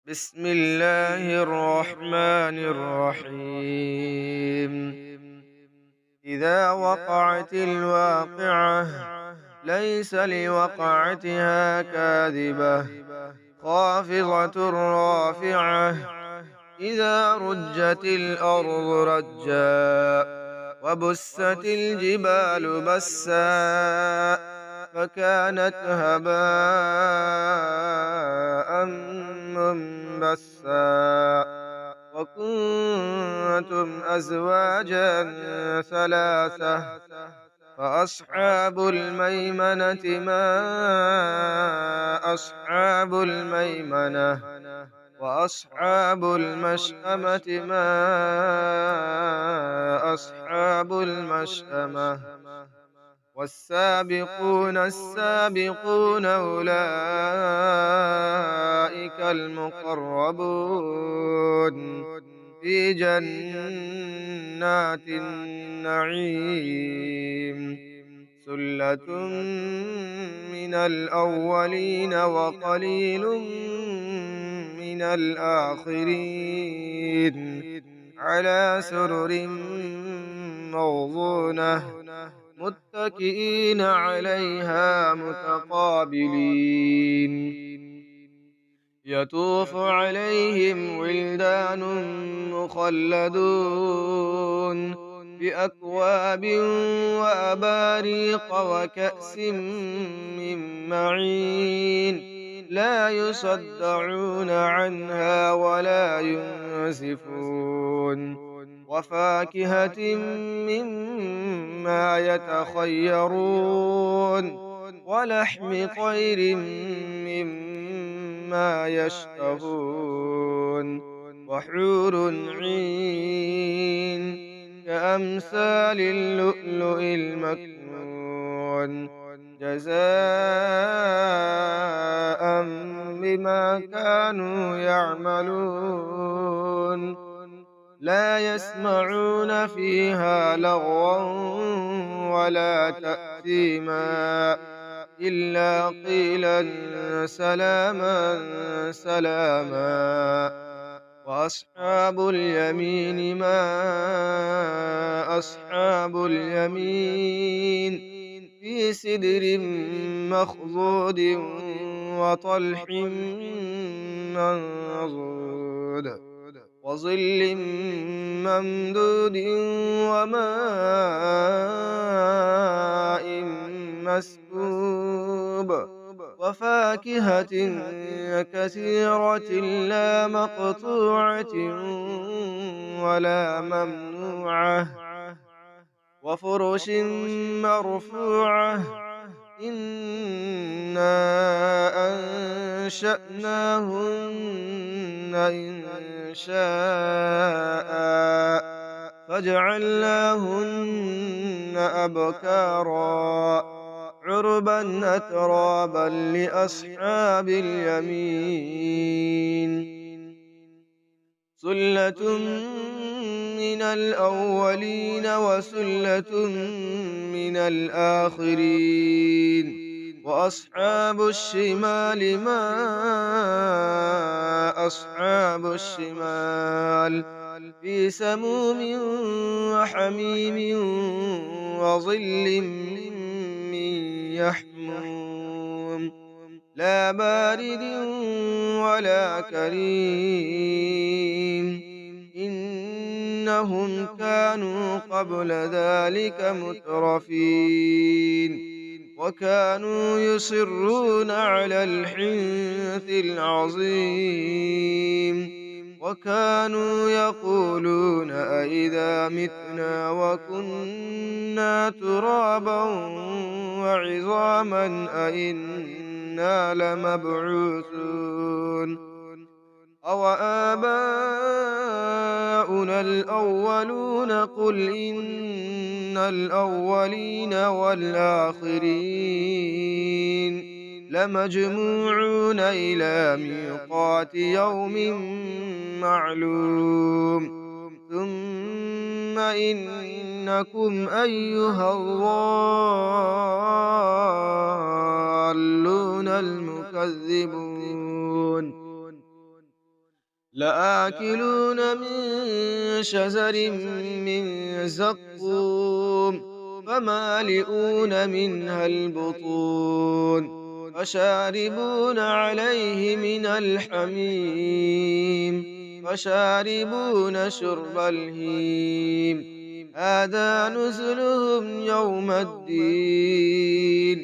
بسم الله الرحمن الرحيم. إذا وقعت الواقعة ليس لوقعتها كاذبة خافضة رافعة. إذا رجت الأرض رجا وبست الجبال بسا فكانت هباء منبثا. وكنتم أزواجا ثلاثة فأصحاب الميمنة ما أصحاب الميمنة وأصحاب المشأمة ما أصحاب المشأمة. والسابقون السابقون أولئك المقربون في جنات النعيم. ثلة من الأولين وقليل من الآخرين على سرر موضونة متكئين عليها متقابلين. يطوف عليهم ولدان مخلدون بأكواب وأباريق وكأس من معين لا يصدعون عنها ولا ينزفون. وفاكهة مما يتخيرون ولحم طير مما يشتهون. وحور عين كأمثال اللؤلؤ المكنون جزاء بما كانوا يعملون. لا يسمعون فيها لغوا ولا تأثيما إلا قيلا سلاما سلاما. وأصحاب اليمين ما أصحاب اليمين في سدر مخضود وطلح منضود وظل ممدود وماء مسكوب وفاكهة كثيرة لا مقطوعة ولا ممنوعة وفرش مرفوعة. إنا أنشأناهن إنشاء فجعلناهن أبكارا عربا أترابا لأصحاب اليمين. ثلة من الأولين وثلة من الآخرين. وأصحاب الشمال ما أصحاب الشمال في سموم وحميم وظل من يحموم لا بارد ولا كريم. إنهم كانوا قبل ذلك مترفين وكانوا يصرون على الحنث العظيم وكانوا يقولون أئذا متنا وكنا ترابا وعظاما أئنا لمبعوثون أوآباؤنا الأولون قل إن الأولين والآخرين لمجموعون إلى ميقات يوم معلوم. ثم إنكم أيها الضالون المكذبون لآكلون من شجر من زقوم فمالئون منها البطون فشاربون عليه من الحميم فشاربون شرب الهيم هذا نزلهم يوم الدين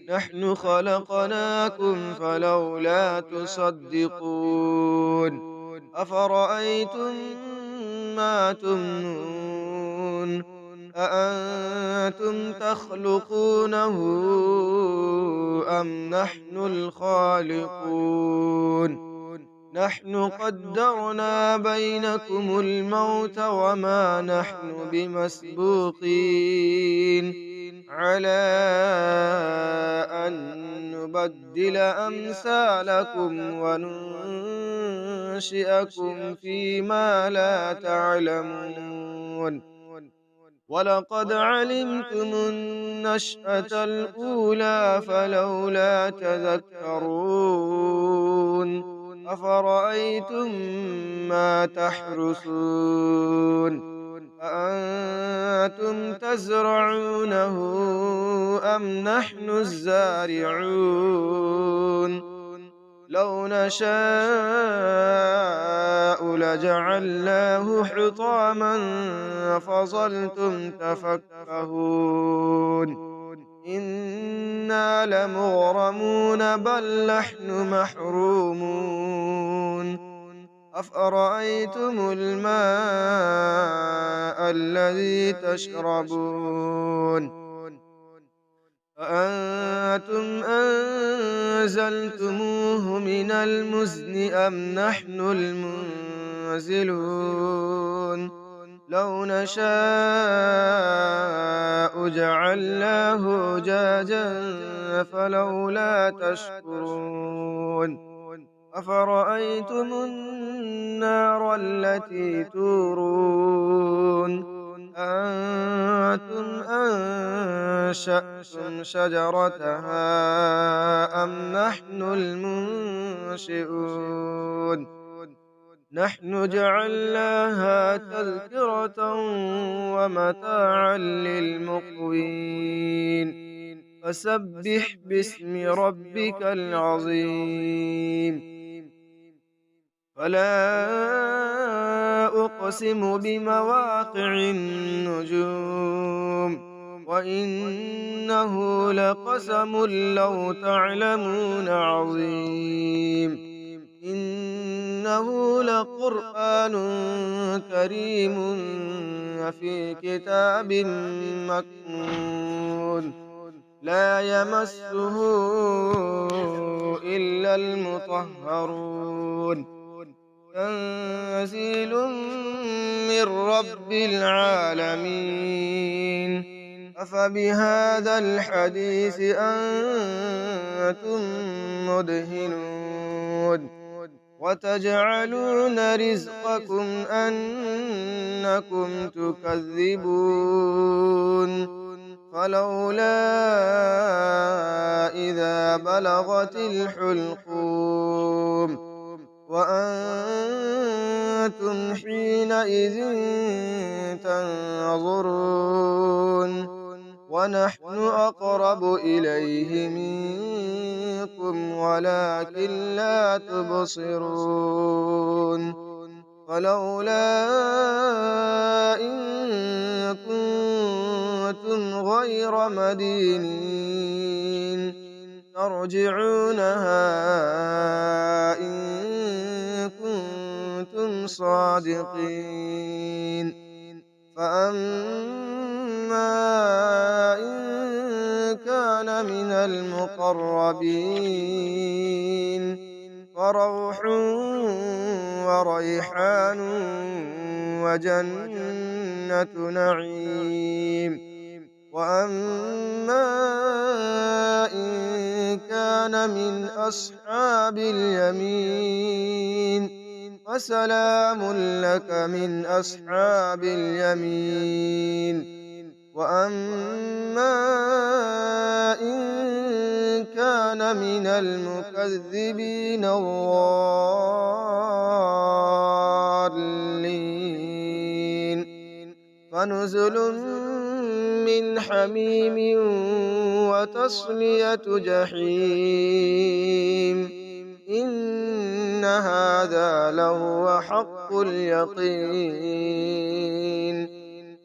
نحن خلقناكم فلولا تصدقون أفرأيتم ما تمنون أأنتم تخلقونه أم نحن الخالقون نحن قدرنا بينكم الموت وما نحن بمسبوقين على أن نبدل أمثالكم وننشئكم فيما لا تعلمون ولقد علمتم النشأة الأولى فلولا تذكرون أفرأيتم ما تحرثون أأنتم تزرعونه أم نحن الزارعون لو نشاء لجعلناه حطاما فظلتم تفكهون إنا لمغرمون بل نحن محرومون أفأرأيتم الماء الذي تشربون أأنتم أنزلتموه من المزن أم نحن المنزلون لو نشاء جعلناه أجاجا فلولا تشكرون أفرأيتم النار التي تورون أنتم أنشأتم شجرتها أم نحن المنشئون نحن جعلناها تذكرة ومتاعا للمقوين فسبح باسم ربك العظيم فلا أقسم بمواقع النجوم وإنه لقسم لو تعلمون عظيم إنه لقرآن كريم في كتاب مكنون لا يمسه إلا المطهرون تنزيل من رب العالمين أفبهذا الحديث أنتم مدهنون وتجعلون رزقكم أنكم تكذبون فلولا إذا بلغت الحلقوم وأنتم حينئذ تنظرون ونحن أقرب إليه منكم ولكن لا تبصرون فلولا إن كنتم غير مدينين ترجعونها إن كنتم صادقين فأما إن كان من المقربين فروح وريحان وجنة نعيم وأما إن كان من أصحاب اليمين فسلام لك من أصحاب اليمين وأما إن كان من المكذبين الضالين فنزل من حميم وتصلية جحيم إن هذا لهو حق اليقين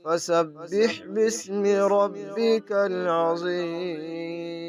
فسبح باسم ربك العظيم